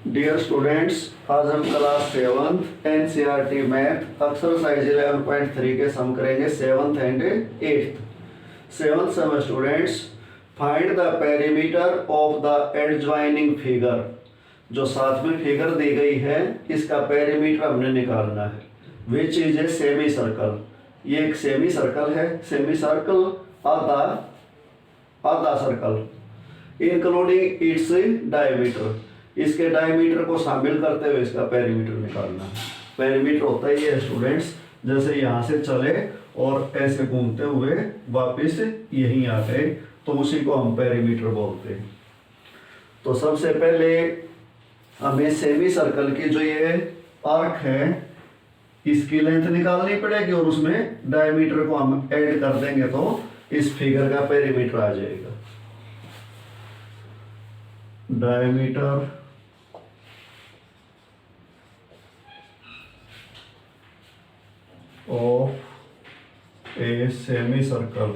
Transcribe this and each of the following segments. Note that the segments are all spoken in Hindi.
डियर स्टूडेंट्स, आज हम class 7th NCERT math exercise 11.3 के सम करेंगे 7th and 8th। 7th sum students, find the perimeter of the adjoining figure. जो साथ में फिगर दी गई है इसका पेरीमीटर हमने निकालना है। Which is a semi circle. ये एक सेमी सर्कल है। सेमी सर्कल आधा आधा सर्कल इंक्लूडिंग इट्स डायमीटर। इसके डायमीटर को शामिल करते हुए इसका पेरीमीटर निकालना है। पेरीमीटर होता ही है स्टूडेंट्स, जैसे यहाँ से चले और ऐसे घूमते हुए वापस यहीं आ गए तो उसी को हम पेरीमीटर बोलते हैं। तो सबसे पहले हमें सेमी सर्कल की जो ये आर्क है इसकी लेंथ निकालनी पड़ेगी और उसमें डायमीटर को हम ऐड कर देंगे तो इस फिगर का पेरीमीटर आ जाएगा। Diameter of a semi circle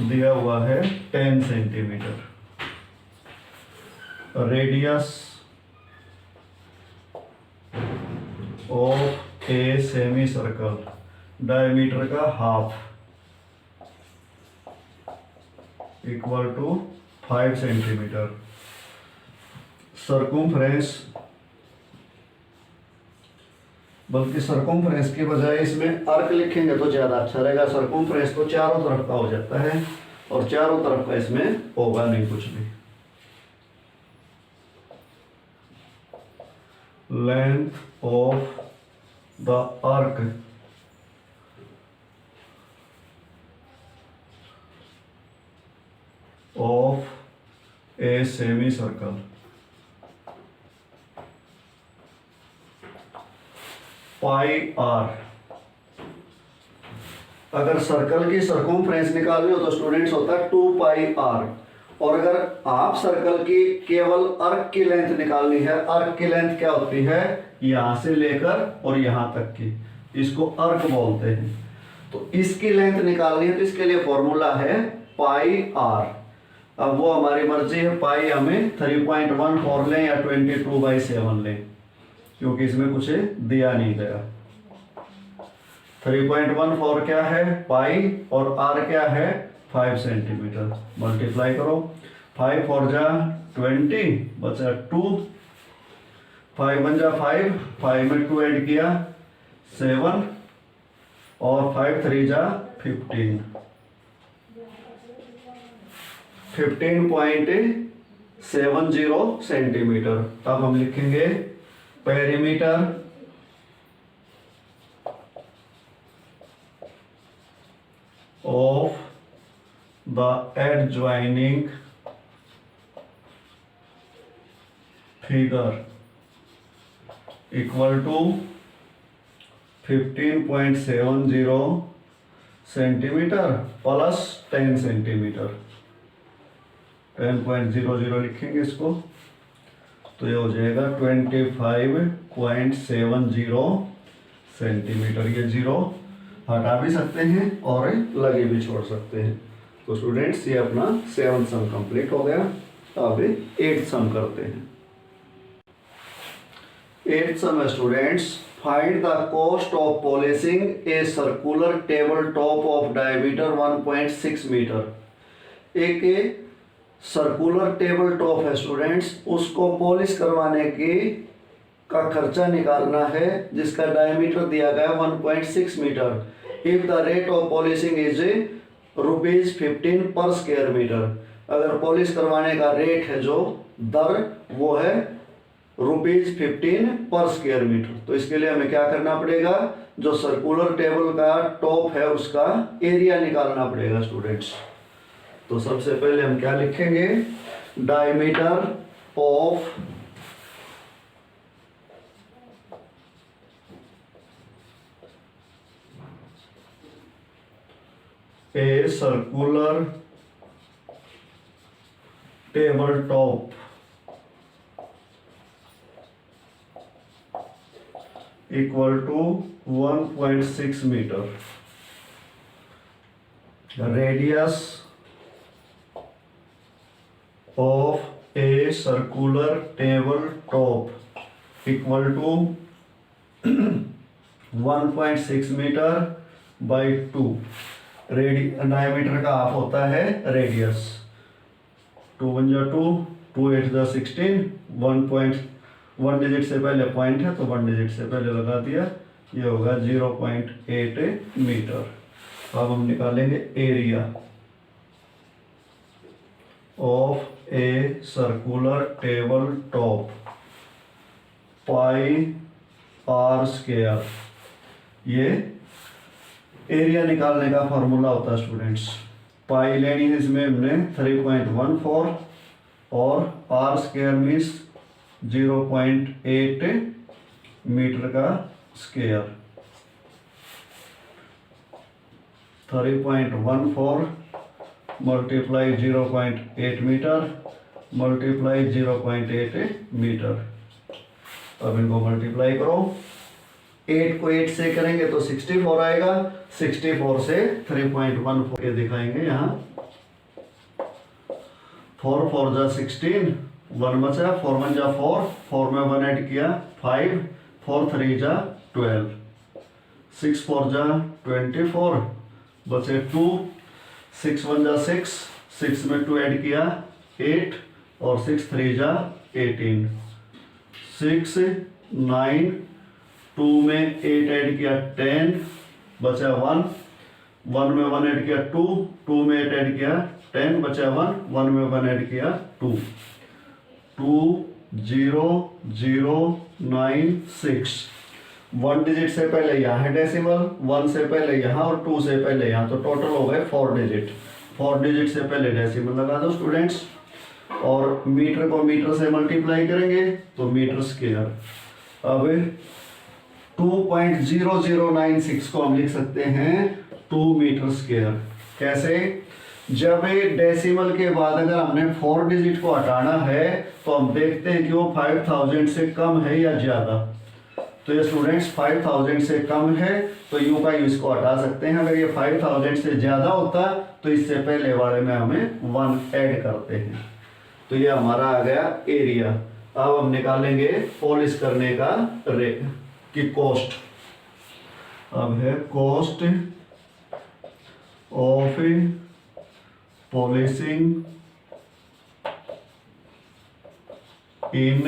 दिया हुआ है 10 centimetre. Radius of a semi circle diameter का half equal to 5 centimetre. Circumference, बल्कि सरकमफ्रेंस की बजाय इसमें आर्क लिखेंगे तो ज्यादा अच्छा रहेगा। सरकमफ्रेंस तो चारों तरफ का हो जाता है और चारों तरफ का इसमें होगा नहीं कुछ भी। Length of the arc of a semi circle pi r. अगर सर्कल की सरकमफ्रेंस निकालनी हो तो स्टूडेंट्स होता है 2 पाई आर। और अगर आप सर्कल की केवल आर्क की लेंथ निकालनी है, आर्क की लेंथ क्या होती है, यहां से लेकर और यहां तक की, इसको आर्क बोलते हैं। तो इसकी लेंथ निकालनी है तो इसके लिए फॉर्मूला है पाई आर। अब वो हमारी मर्जी है, पाई हमें 3.14 लें या 22/7 लें, क्योंकि इसमें कुछ दिया नहीं गया। 3.14 क्या है पाई और आर क्या है 5 सेंटीमीटर। मल्टीप्लाई करो, 5 4 जा 20 बचा 2, 5 1 जा 5, 5 में 2 ऐड किया 7 और 5 3 जा 15, 15.70 सेंटीमीटर। अब हम लिखेंगे perimeter of the adjoining figure equal to 15.70 centimetre plus 10 centimetre. 10.00 लिखेंगे इसको तो ये हो जाएगा 25.70 सेंटीमीटर। ये जीरो हटा भी सकते हैं और लगे भी छोड़ सकते हैं। तो स्टूडेंट्स ये अपना 7th सम कंप्लीट हो गया। अब 8th सम करते हैं। 8th sum students, find the cost of polishing a circular table top of diameter 1.6 metre. एक सर्कुलर टेबल टॉप है स्टूडेंट्स, उसको पॉलिश करवाने की का खर्चा निकालना है जिसका डायमीटर दिया गया 1.6 metre. If the rate of polishing is ₹15 per square metre. अगर पॉलिश करवाने का रेट है जो दर वो है ₹15 पर स्क्वायर मीटर। तो इसके लिए हमें क्या करना पड़ेगा, जो सर्कुलर टेबल का टॉप है उसका एरिया निकालना पड़ेगा स्टूडेंट्स। तो सबसे पहले हम क्या लिखेंगे, diameter of a circular table top equal to 1.6 metre. Radius of a circular table top equal to 1.6 metre by 2। Diameter का हाफ होता है रेडियस। 2 1 जा 2, 2 8 जा 16, 1 डिजिट से पहले पॉइंट है तो 1 डिजिट से पहले लगा दिया, ये होगा 0.8 मीटर। अब हम निकालेंगे area of a circular table top pi r square. ये एरिया निकालने का फॉर्मूला होता है स्टूडेंट्स। पाई लेनी है इसमें हमने 3.14 और आर स्क्वायर मीन्स 0.8 मीटर का square. 3.14 multiply 0.8 metre multiply 0.8 metre. अब इनको मल्टीप्लाई करो, 8 को 8 से करेंगे तो 64 आएगा। 64 से 3.14 के दिखाएंगे यहाँ। 4 4 जा 16, 1 बचा, 4 1 जा 4, 4 में 1 ऐड किया 5, 4 3 जा 12, 6 4 जा 24, बचे 2, 6 1 जा 6, 6 में 2 ऐड किया 8 और 6 3 जा 18, 6 9, 2 में 8 ऐड किया 10, बचा 1, 1 में 1 ऐड किया 2, 2 में 8 ऐड किया 10, बचा 1, 1 में 1 ऐड किया 2, 2 0 0 9 6। 1 डिजिट से पहले यहाँ है डेसिमल, 1 से पहले यहाँ और 2 से पहले यहाँ, तो टोटल हो गए 4 डिजिट। 4 डिजिट से पहले डेसिमल लगा दो स्टूडेंट्स, और मीटर को मीटर से मल्टीप्लाई करेंगे तो मीटर स्क्वायर। अब 2.0096 को हम लिख सकते हैं 2 मीटर स्क्वायर। कैसे? जब डेसिमल के बाद अगर हमने 4 डिजिट को हटाना है तो हम देखते हैं कि वो 5000 से कम है या ज़्यादा। तो ये स्टूडेंट्स 5000 से कम है तो यू का यू इसको हटा सकते हैं। अगर ये 5000 से ज़्यादा होता तो इससे पहले वाले में हमें 1 ऐड करते हैं। तो ये हमारा आ गया एरिया। अब हम निकालेंगे पॉलिश करने का रेट की कॉस्ट। अब है cost of polishing in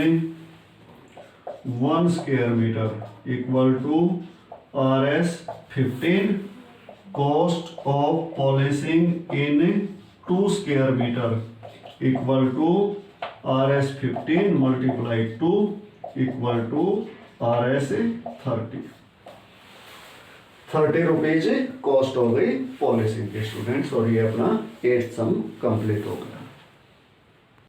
1 square metre equal to RS 15। Cost of polishing in 2 square metre equal to RS 15 multiply 2 equal to RS 30 rupees cost हो गई पॉलिशिंग के स्टूडेंट्स। और ये अपना 8th सम कंप्लीट हो गया।